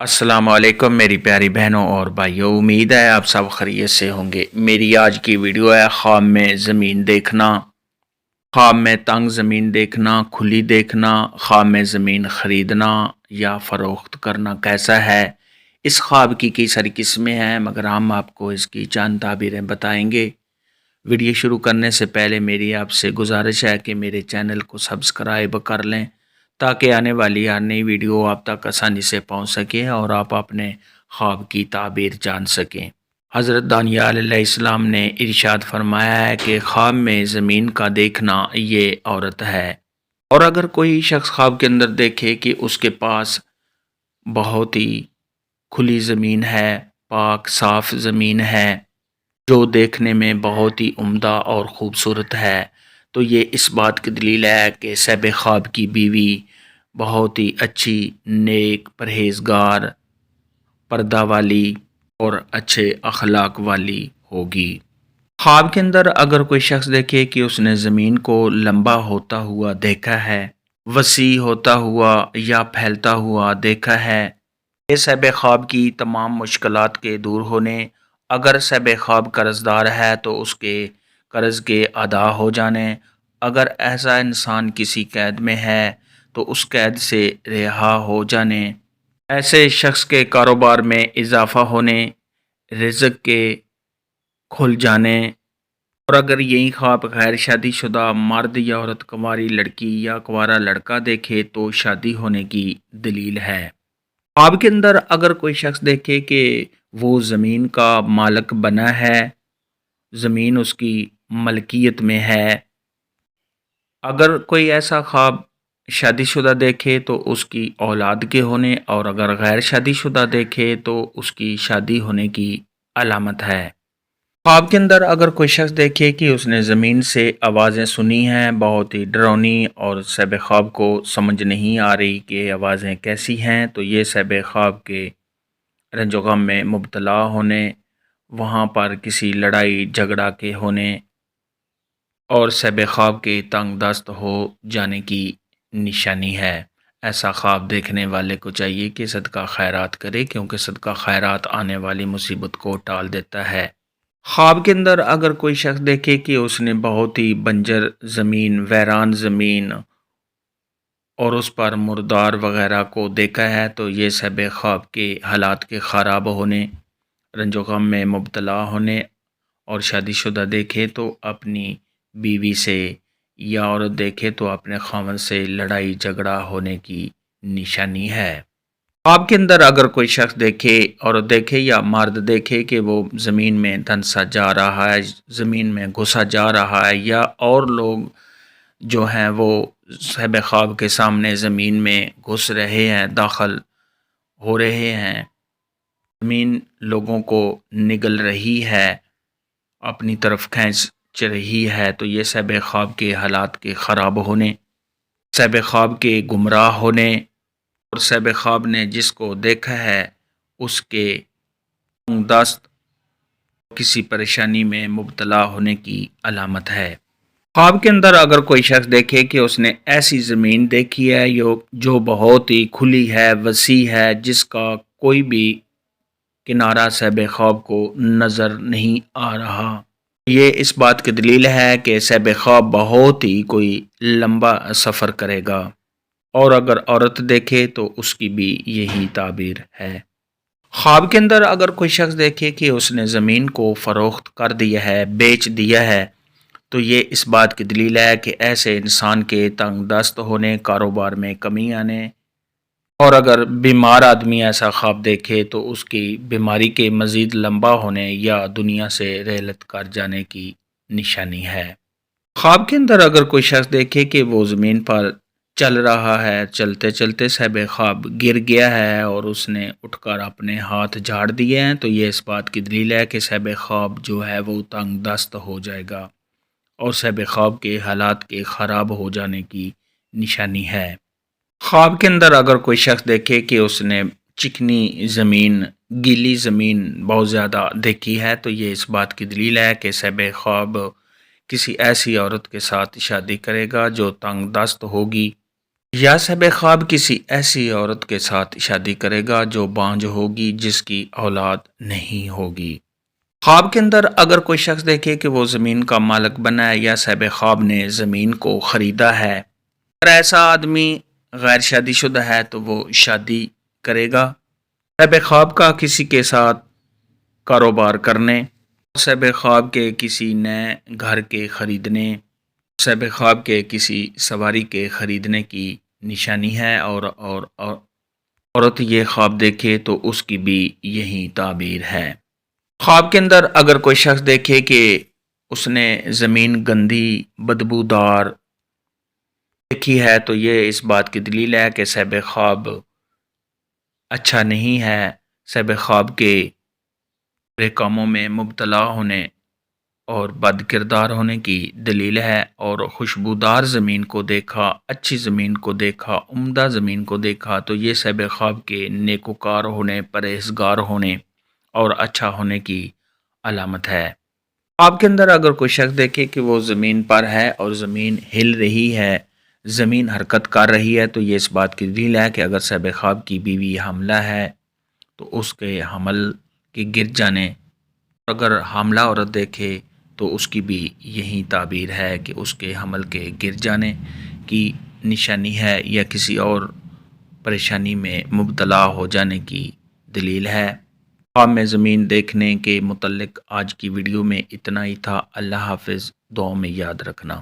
السلام علیکم میری پیاری بہنوں اور بھائیوں، امید ہے آپ سب خیریت سے ہوں گے۔ میری آج کی ویڈیو ہے خواب میں زمین دیکھنا، خواب میں تنگ زمین دیکھنا، کھلی دیکھنا، خواب میں زمین خریدنا یا فروخت کرنا کیسا ہے۔ اس خواب کی کئی ساری قسمیں ہیں مگر ہم آپ کو اس کی چند تعبیریں بتائیں گے۔ ویڈیو شروع کرنے سے پہلے میری آپ سے گزارش ہے کہ میرے چینل کو سبسکرائب کر لیں تاکہ آنے والی ہر نئی ویڈیو آپ تک آسانی سے پہنچ سکے اور آپ اپنے خواب کی تعبیر جان سکیں۔ حضرت دانیال علیہ السلام نے ارشاد فرمایا ہے کہ خواب میں زمین کا دیکھنا یہ عورت ہے، اور اگر کوئی شخص خواب کے اندر دیکھے کہ اس کے پاس بہت ہی کھلی زمین ہے، پاک صاف زمین ہے جو دیکھنے میں بہت ہی عمدہ اور خوبصورت ہے، تو یہ اس بات کی دلیل ہے کہ صاحب خواب کی بیوی بہت ہی اچھی، نیک، پرہیزگار، پردہ والی اور اچھے اخلاق والی ہوگی۔ خواب کے اندر اگر کوئی شخص دیکھے کہ اس نے زمین کو لمبا ہوتا ہوا دیکھا ہے، وسیع ہوتا ہوا یا پھیلتا ہوا دیکھا ہے، یہ صاحب خواب کی تمام مشکلات کے دور ہونے، اگر صاحب خواب قرض دار ہے تو اس کے قرض کے ادا ہو جانے، اگر ایسا انسان کسی قید میں ہے تو اس قید سے رہا ہو جانے، ایسے شخص کے کاروبار میں اضافہ ہونے، رزق کے کھل جانے، اور اگر یہی خواب غیر شادی شدہ مرد یا عورت، کنواری لڑکی یا کنوارا لڑکا دیکھے تو شادی ہونے کی دلیل ہے۔ خواب کے اندر اگر کوئی شخص دیکھے کہ وہ زمین کا مالک بنا ہے، زمین اس کی ملکیت میں ہے، اگر کوئی ایسا خواب شادی شدہ دیکھے تو اس کی اولاد کے ہونے، اور اگر غیر شادی شدہ دیکھے تو اس کی شادی ہونے کی علامت ہے۔ خواب کے اندر اگر کوئی شخص دیکھے کہ اس نے زمین سے آوازیں سنی ہیں بہت ہی ڈراؤنی، اور صاحب خواب کو سمجھ نہیں آ رہی کہ آوازیں کیسی ہیں، تو یہ صاحب خواب کے رنج و غم میں مبتلا ہونے، وہاں پر کسی لڑائی جھگڑا کے ہونے اور صاحب خواب کے تنگ دست ہو جانے کی نشانی ہے۔ ایسا خواب دیکھنے والے کو چاہیے کہ صدقہ خیرات کرے، کیونکہ صدقہ خیرات آنے والی مصیبت کو ٹال دیتا ہے۔ خواب کے اندر اگر کوئی شخص دیکھے کہ اس نے بہت ہی بنجر زمین، ویران زمین اور اس پر مردار وغیرہ کو دیکھا ہے، تو یہ صاحب خواب کے حالات کے خراب ہونے، رنج و غم میں مبتلا ہونے، اور شادی شدہ دیکھے تو اپنی بیوی سے، یا عورت دیکھے تو اپنے خاوند سے لڑائی جھگڑا ہونے کی نشانی ہے۔ خواب کے اندر اگر کوئی شخص دیکھے، عورت دیکھے یا مرد دیکھے کہ وہ زمین میں دھنسا جا رہا ہے، زمین میں گھسا جا رہا ہے، یا اور لوگ جو ہیں وہ صاحب خواب کے سامنے زمین میں گھس رہے ہیں، داخل ہو رہے ہیں، زمین لوگوں کو نگل رہی ہے، اپنی طرف کھینچ رہی ہے، تو یہ صاحب خواب کے حالات کے خراب ہونے، صاحب خواب کے گمراہ ہونے، اور صاحب خواب نے جس کو دیکھا ہے اس کے تنگ دست کسی پریشانی میں مبتلا ہونے کی علامت ہے۔ خواب کے اندر اگر کوئی شخص دیکھے کہ اس نے ایسی زمین دیکھی ہے جو بہت ہی کھلی ہے، وسیع ہے، جس کا کوئی بھی کنارہ صاحب خواب کو نظر نہیں آ رہا، یہ اس بات کی دلیل ہے کہ صاحب خواب بہت ہی کوئی لمبا سفر کرے گا، اور اگر عورت دیکھے تو اس کی بھی یہی تعبیر ہے۔ خواب کے اندر اگر کوئی شخص دیکھے کہ اس نے زمین کو فروخت کر دیا ہے، بیچ دیا ہے، تو یہ اس بات کی دلیل ہے کہ ایسے انسان کے تنگ دست ہونے، کاروبار میں کمی آنے، اور اگر بیمار آدمی ایسا خواب دیکھے تو اس کی بیماری کے مزید لمبا ہونے یا دنیا سے رحلت کر جانے کی نشانی ہے۔ خواب کے اندر اگر کوئی شخص دیکھے کہ وہ زمین پر چل رہا ہے، چلتے چلتے صاحب خواب گر گیا ہے اور اس نے اٹھ کر اپنے ہاتھ جھاڑ دیے ہیں، تو یہ اس بات کی دلیل ہے کہ صاحب خواب جو ہے وہ تنگ دست ہو جائے گا اور صاحب خواب کے حالات کے خراب ہو جانے کی نشانی ہے۔ خواب کے اندر اگر کوئی شخص دیکھے کہ اس نے چکنی زمین، گیلی زمین بہت زیادہ دیکھی ہے، تو یہ اس بات کی دلیل ہے کہ صاحب خواب کسی ایسی عورت کے ساتھ شادی کرے گا جو تنگ دست ہوگی، یا صاحب خواب کسی ایسی عورت کے ساتھ شادی کرے گا جو بانجھ ہوگی، جس کی اولاد نہیں ہوگی۔ خواب کے اندر اگر کوئی شخص دیکھے کہ وہ زمین کا مالک بنا ہے یا صاحب خواب نے زمین کو خریدا ہے، اگر ایسا آدمی غیر شادی شدہ ہے تو وہ شادی کرے گا۔ صاحب خواب کا کسی کے ساتھ کاروبار کرنے، صاحب خواب کے کسی نئے گھر کے خریدنے، صاحب خواب کے کسی سواری کے خریدنے کی نشانی ہے، اور عورت یہ خواب دیکھے تو اس کی بھی یہی تعبیر ہے۔ خواب کے اندر اگر کوئی شخص دیکھے کہ اس نے زمین گندی بدبودار دیکھی ہے تو یہ اس بات کی دلیل ہے کہ صاحب خواب اچھا نہیں ہے، صاحب خواب کے برے کاموں میں مبتلا ہونے اور بد کردار ہونے کی دلیل ہے، اور خوشبودار زمین کو دیکھا، اچھی زمین کو دیکھا، عمدہ زمین کو دیکھا تو یہ صاحب خواب کے نیکوکار ہونے، پرہیزگار ہونے اور اچھا ہونے کی علامت ہے۔ آپ کے اندر اگر کوئی شخص دیکھے کہ وہ زمین پر ہے اور زمین ہل رہی ہے، زمین حرکت کر رہی ہے تو یہ اس بات کی دلیل ہے کہ اگر صاحب خواب کی بیوی حاملہ ہے تو اس کے حمل کے گر جانے، اگر حاملہ عورت دیکھے تو اس کی بھی یہی تعبیر ہے کہ اس کے حمل کے گر جانے کی نشانی ہے یا کسی اور پریشانی میں مبتلا ہو جانے کی دلیل ہے۔ خواب میں زمین دیکھنے کے متعلق آج کی ویڈیو میں اتنا ہی تھا۔ اللہ حافظ، دعاؤں میں یاد رکھنا۔